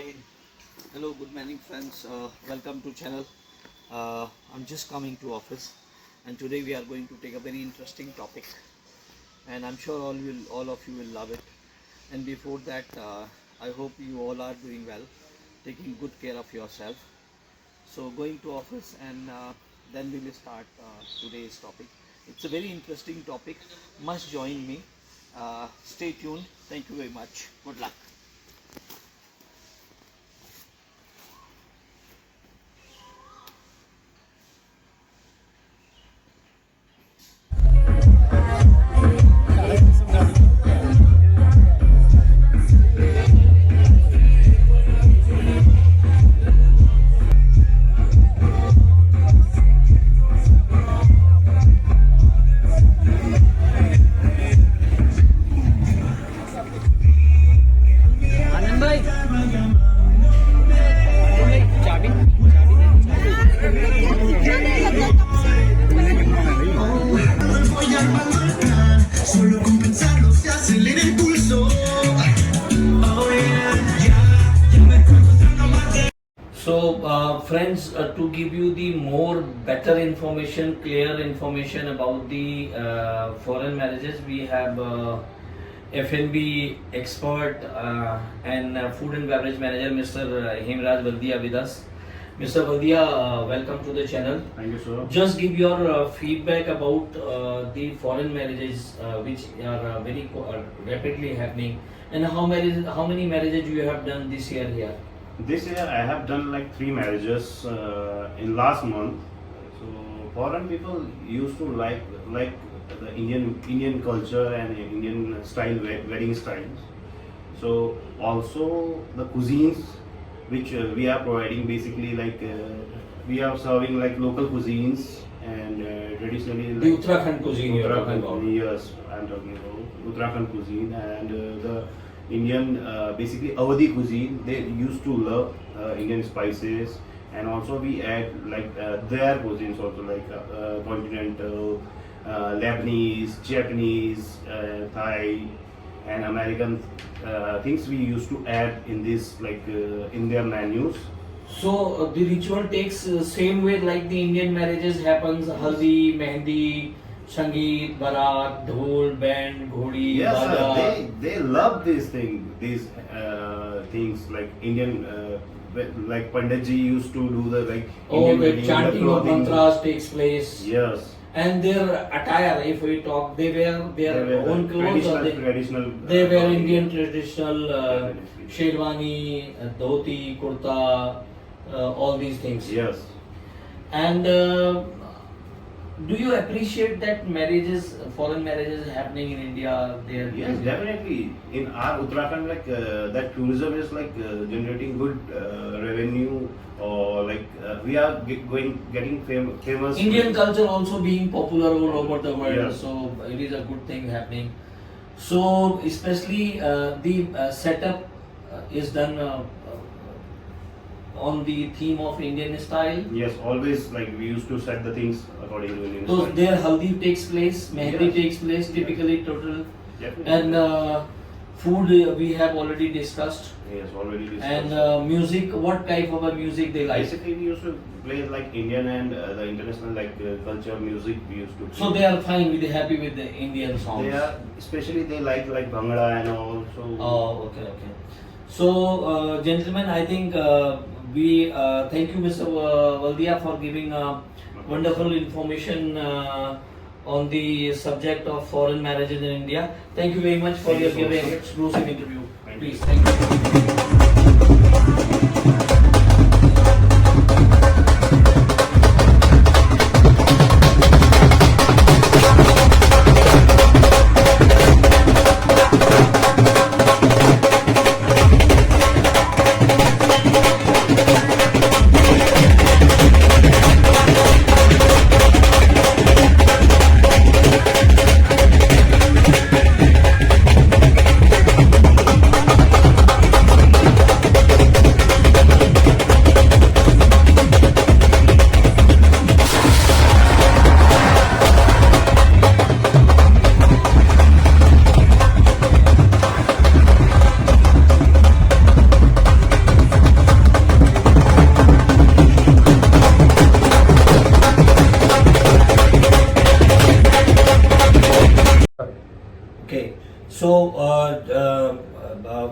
Hi, hello, good morning, friends. Welcome to channel. I'm just coming to office, and today we are going to take a very interesting topic, and I'm sure all of you will love it. And before that, I hope you all are doing well, taking good care of yourself. So going to office, and then we will start today's topic. It's a very interesting topic. Must join me. Stay tuned. Thank you very much. Good luck. आनंद भाई चाबी Solo con pensarlo se acelera el pulso. Oh yeah, ya me estoy encontrando más de. So, friends, to give you the more better information, clear information about the foreign marriages, we have F&B expert and food and beverage manager, Mr. Hemraj Valdia, with us. Mr. Valdia, welcome to the channel. Thank you, sir. Just give your feedback about the foreign marriages which are very rapidly happening, and how many marriages you have done this year here. This year I have done like 3 marriages in last month. So foreign people used to like the Indian culture and Indian style wedding styles. So also the cuisines which we are providing, basically like we are serving like local cuisines and traditionally The like Uttarakhand cuisine you are talking about. Yes, I am talking about Uttarakhand cuisine and the Indian, basically Awadhi cuisine. They used to love Indian spices, and also we add like their cuisines also, like continental, Lebanese, Japanese, Thai, and American things we used to add in this, like in their menus. So the ritual takes same way like the Indian marriages happens: haldi, mehndi, sangeet, barat, dhol, band, ghodi, Yes, baja. they love these things like Indian, like Panditji used to do the like All Indian the wedding, chanting of clothing. mantras takes place. Yes. And their attire, if we talk, they wear their They wear own the clothes, or traditional. they wear clothing. Indian traditional Definitely. sherwani, dhoti, kurta, all these things. Yes. And do you appreciate that marriages, foreign marriages happening in India? There. Yes, definitely. In our Uttarakhand, like that tourism is like generating good revenue, or like we are getting famous. Indian culture also being popular all over the world, Yes. so it is a good thing happening. So especially the setup is done on the theme of Indian style. Yes, always like we used to set the things according to Indian So style. their haldi takes place, mehndi Yes. takes place, typically total, Definitely. and food we have already discussed. Yes, already discussed. And music, what type of a music they like? Basically, we used to play like Indian and the international like culture music. We used to play. So they are fine with, happy with the Indian songs. They are, especially they like Bhangra and all. So Oh, okay, okay. So, gentlemen, I think we thank you, Mr. Valdia, for giving wonderful information on the subject of foreign marriages in India. Thank you very much for Thank your you so giving much. exclusive interview. Thank Please, you. thank you.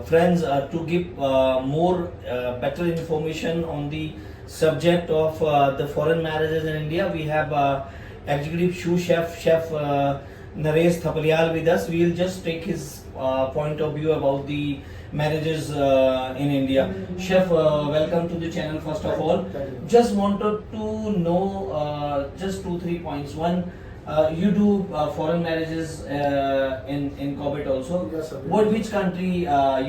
friends, to give more better information on the subject of the foreign marriages in India, we have executive sous chef, Naresh Thapalial with us. We will just take his point of view about the marriages in India. Chef, welcome to the channel first of all. Just wanted to know just 2-3 points. One, you do foreign marriages in Corbett also. Yes, sir. Which country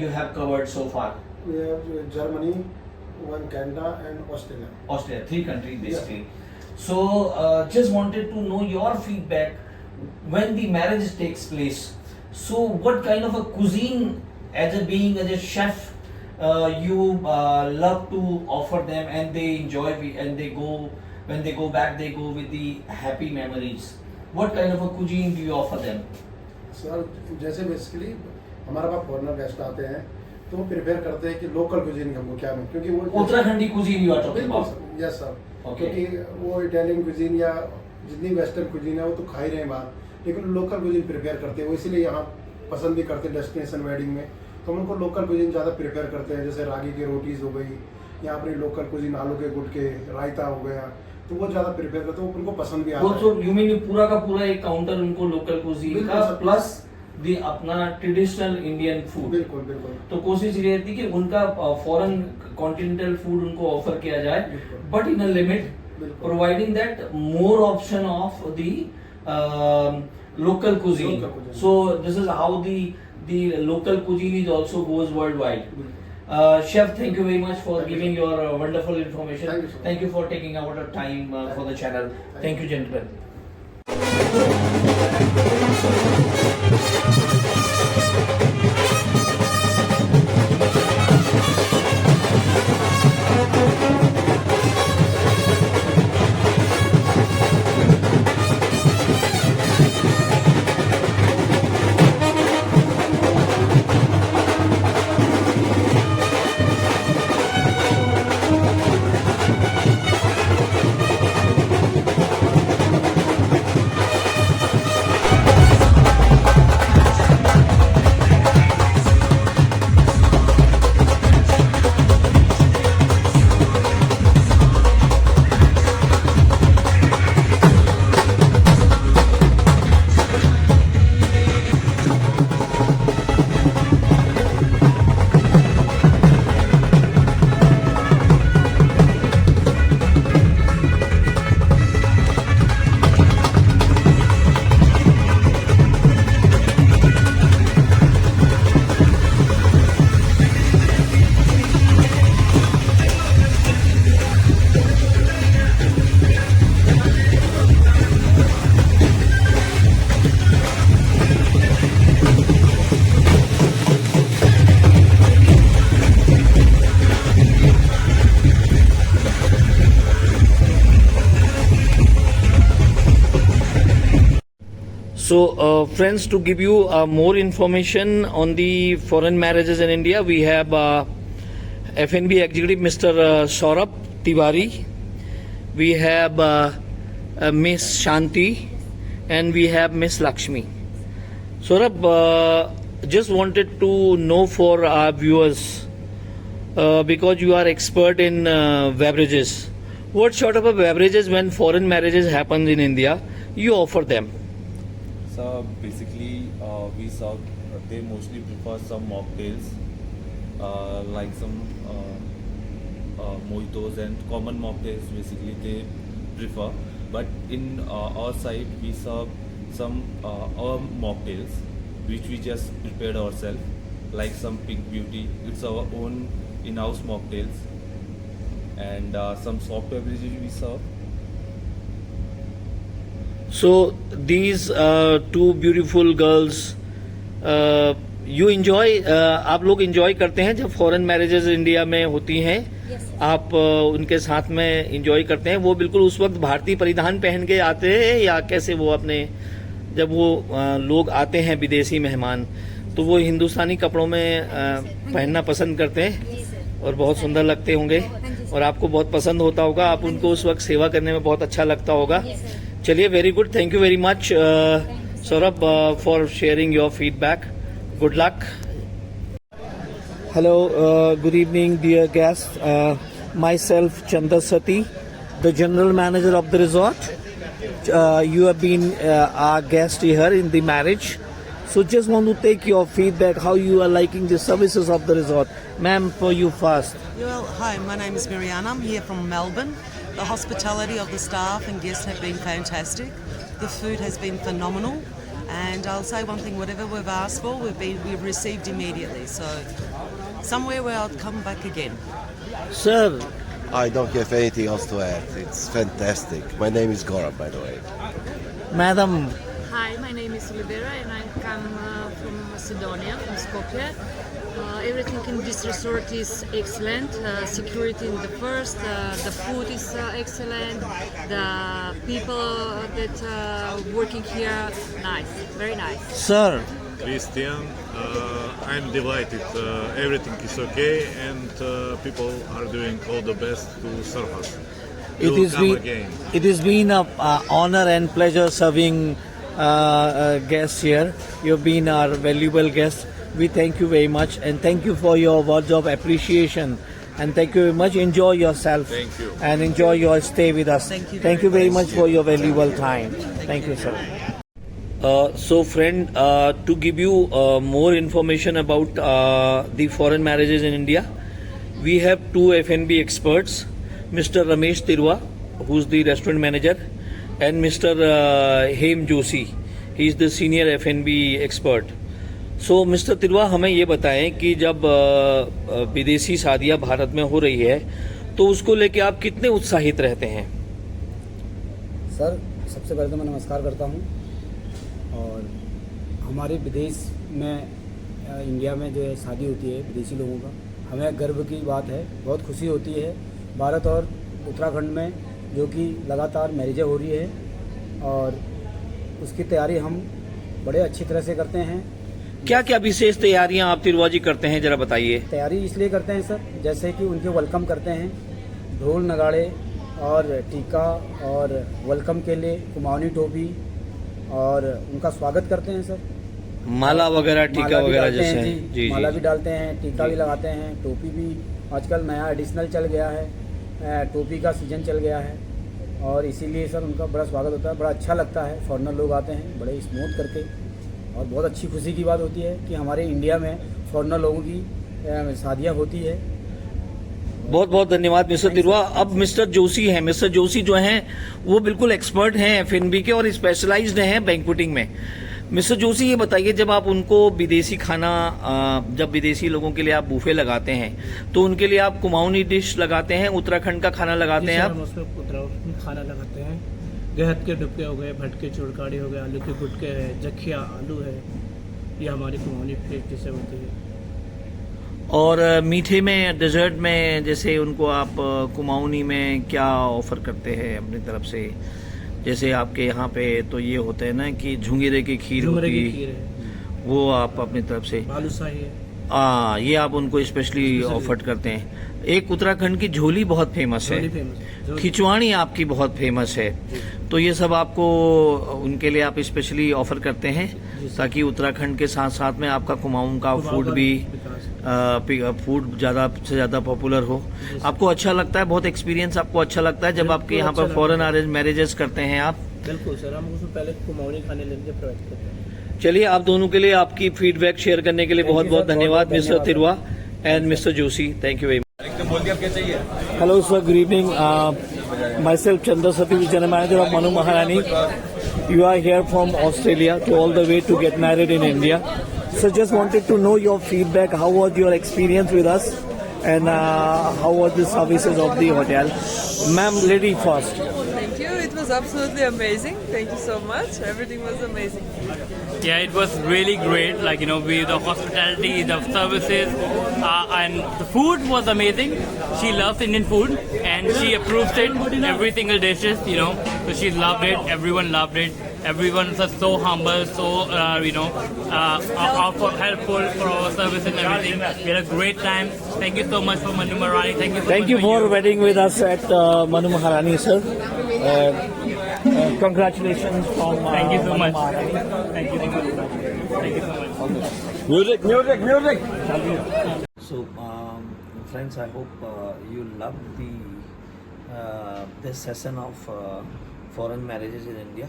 you have covered so far? We have Germany, one Canada, and Australia. Australia, 3 countries basically. So just wanted to know your feedback when the marriage takes place. So what kind of a cuisine, as a chef, you love to offer them, and they enjoy, and they go, when they go back, they go with the happy memories. What kind of a cuisine do you offer them? Sir जैसे basically हमारे पास foreigner guest आते हैं तो वो prepare करते हैं कि local cuisine हमको क्या मिले, क्योंकि वो Uttarakhandi cuisine you are talking बिल्कुल about. Yes sir, Okay. क्योंकि वो इटालियन कुजीन या जितनी वेस्टर्न कुजीन है वो तो खा ही रहे हैं बाहर, लेकिन लोकल कुजीन प्रिपेयर करते हैं, वो इसीलिए यहाँ पसंद भी करते हैं डेस्टिनेशन वेडिंग में। तो हम उनको लोकल कुजीन ज़्यादा प्रिपेयर करते हैं, जैसे रागी की रोटीज़ हो गई या अपनी लोकल कुजीन आलू के गुटके, रायता हो गया, तो वो ज़्यादा प्रिपेयर करते हैं, उनको पसंद भी आता है। Also, you mean पूरा का पूरा एक काउंटर उनको लोकल कुजीन बिल्कुल का सर। प्लस दी अपना ट्रेडिशनल इंडियन फूड। बिल्कुल बिल्कुल। तो कोशिश ये रहती कि उनका फॉरेन कॉन्टिनेंटल फूड उनको ऑफर किया जाए, बिल्कुल। बट इन अ लिमिट, बिल्कुल। Providing that more option of the local cuisine. Local cuisine. So this is how the local cuisine is also goes worldwide. Chef, thank you very much for Thank you, giving sir. your wonderful information. Thank you, sir. Thank you for taking out a time for the channel. Thank you, gentlemen. So, friends, to give you more information on the foreign marriages in India, we have FNB executive Mr. Saurabh Tiwari, we have Miss Shanti, and we have Miss Lakshmi. Saurabh, just wanted to know for our viewers, because you are expert in beverages, what sort of a beverages when foreign marriages happen in India, you offer them? So basically, we saw they mostly prefer some mocktails, like some mojitos and common mocktails. Basically, they prefer. But in our side, we serve some our mocktails, which we just prepared ourselves, like some Pink Beauty. It's our own in-house mocktails, and some soft beverages we serve. So these two beautiful girls, you enjoy, आप लोग enjoy करते हैं जब foreign marriages India में होती हैं, आप उनके साथ में enjoy करते हैं? वो बिल्कुल उस वक्त भारतीय परिधान पहन के आते हैं या कैसे वो अपने, जब वो लोग आते हैं विदेशी मेहमान तो वो हिंदुस्तानी कपड़ों में पहनना पसंद करते हैं और बहुत सुंदर लगते होंगे और आपको बहुत पसंद होता होगा, आप उनको उस वक्त सेवा करने में बहुत अच्छा लगता होगा. चलिए, very good, thank you very much Saurabh for sharing your feedback. Good luck. Hello, good evening, dear guests. Myself, Chandra Sati, the general manager of the resort. You have been our guest here in the marriage. So just want to take your feedback, how you are liking the services of the resort. Ma'am, for you first. Well, hi, my name is Mariana. I'm here from Melbourne. The hospitality of the staff and guests have been fantastic. The food has been phenomenal. And I'll say one thing, whatever we've asked for, we've received immediately. So somewhere where I'll come back again. Sir, I don't have anything else to add. It's fantastic. My name is Goran, by the way. Madam, Hi, my name is Olivera and I come from Macedonia, from Skopje. Everything in this resort is excellent. Security in the first, the food is excellent. The people that working here, nice, very nice. sir, Christian, I'm delighted. Everything is okay, and people are doing all the best to serve us. it has been a honor and pleasure serving guests here. You've been our valuable guest. We thank you very much and thank you for your words of appreciation. And thank you very much. Enjoy yourself. Thank you. And enjoy your stay with us. Thank you very much for your valuable time. Thank you, sir. So, friend, to give you more information about the foreign marriages in India, we have two F&B experts, Mr. Ramesh Tirwa, who's the restaurant manager, and Mr. Hem Joshi. He is the senior F&B expert. So, Mr. Tirwa, हमें ये बताएं कि जब विदेशी शादियां भारत में हो रही है तो उसको लेके आप कितने उत्साहित रहते हैं? सर, सबसे पहले तो मैं नमस्कार करता हूँ और हमारे विदेश में इंडिया में जो है शादी होती है विदेशी लोगों का, हमें गर्व की बात है, बहुत खुशी होती है। भारत और उत्तराखंड में जो कि लगातार मैरिजें हो रही है और उसकी तैयारी हम बड़े अच्छी तरह से करते हैं। क्या क्या विशेष तैयारियां आप तिरवा जी करते हैं, जरा बताइए। तैयारी इसलिए करते हैं सर, जैसे कि उनके वेलकम करते हैं, ढोल नगाड़े और टीका और वेलकम के लिए कुमाऊनी टोपी और उनका स्वागत करते हैं सर। माला वगैरह, टीका वगैरह जैसे जी, जी, माला जी। भी डालते हैं, टीका भी लगाते हैं, टोपी भी आजकल नया एडिशनल चल गया है, टोपी का सीजन चल गया है और इसीलिए सर उनका बड़ा स्वागत होता है। बड़ा अच्छा लगता है, फॉरेनर लोग आते हैं बड़े स्मूथ करके और बहुत अच्छी खुशी की बात होती है कि हमारे इंडिया में फॉरेनर लोगों की शादियाँ होती है। बहुत बहुत धन्यवाद मिस्टर तिरवा। अब मिस्टर जोशी हैं। मिस्टर जोशी जो हैं वो बिल्कुल एक्सपर्ट हैं F&B के और स्पेशलाइज्ड हैं बैंक्वेटिंग में। मिस्टर जोशी, ये बताइए, जब आप उनको विदेशी खाना, जब विदेशी लोगों के लिए आप बूफे लगाते हैं तो उनके लिए आप कुमाऊनी डिश लगाते हैं, उत्तराखंड का खाना लगाते हैं आप? उसमें उत्तराखंड खाना लगाते हैं। गेहत के डुबके हो गए, भटके चुड़काड़ी हो गए, आलू के गुटके है, जखिया आलू है, ये हमारी कुमाऊनी प्लेट जैसे होती है। और मीठे में, डेजर्ट में, जैसे उनको आप कुमाऊनी में क्या ऑफर करते हैं अपनी तरफ से? जैसे आपके यहाँ पे तो ये होते हैं ना कि झुंगीरे की खीर होती है, वो आप अपनी तरफ से, बालूशाही है, ये आप उनको स्पेशली ऑफर करते हैं। एक उत्तराखंड की झोली बहुत फेमस है, खिचवाणी आपकी बहुत फेमस है, तो ये सब आपको उनके लिए आप स्पेशली ऑफर करते हैं ताकि उत्तराखंड के साथ साथ में आपका कुमाऊं का फूड भी फूड ज़्यादा से ज़्यादा पॉपुलर हो। आपको अच्छा लगता है, बहुत एक्सपीरियंस आपको अच्छा लगता है जब आपके यहाँ पर फॉरेन अरेंज मैरिजेस करते हैं आप? बिल्कुल सर, हम उसमें पहले कुमाऊनी खाने लेके प्रोवाइड करते हैं। चलिए, आप दोनों के लिए आपकी फीडबैक शेयर करने के लिए बहुत बहुत धन्यवाद mister Tirwa and mister Joshi. Thank you very much. Hello sir, good evening. Myself Chandra Sati, General Manager of Manu Maharani. You are here from Australia to all the way to get married in India. So just wanted to know your feedback. How was your experience with us, and how was the services of the hotel? Ma'am, lady first. Thank you. It was absolutely amazing. Thank you so much. Everything was amazing. Yeah, it was really great. Like, you know, the hospitality, the services, and the food was amazing. She loves Indian food and she approves it, every single dishes, you know. So she loved it. Everyone loved it. Everyone was so humble, so helpful for our service and everything. We had a great time. Thank you so much for Manu Maharani. Thank you for wedding with us at Manu Maharani, sir. Congratulations from Thank you so Manu much. Maharani. Thank you so much. Thank you so much. Music. So, friends, I hope you love this session of foreign marriages in India,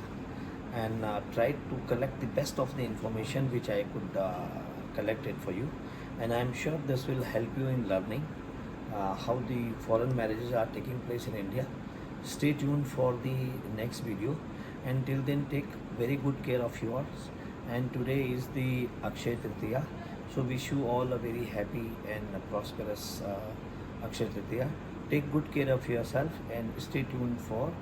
and tried to collect the best of the information which I could collect it for you. And I am sure this will help you in learning how the foreign marriages are taking place in India. Stay tuned for the next video. Until then, take very good care of yours. And today is the Akshaya Tritiya. So wish you all a very happy and prosperous Akshaya Tritiya. Take good care of yourself and stay tuned for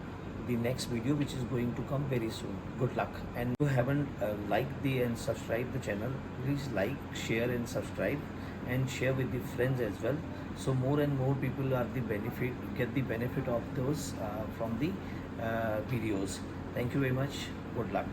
the next video, which is going to come very soon. Good luck. And if you haven't liked and subscribed the channel, please like, share and subscribe, and share with the friends as well. So more and more people are get the benefit of those from the videos. Thank you very much. Good luck.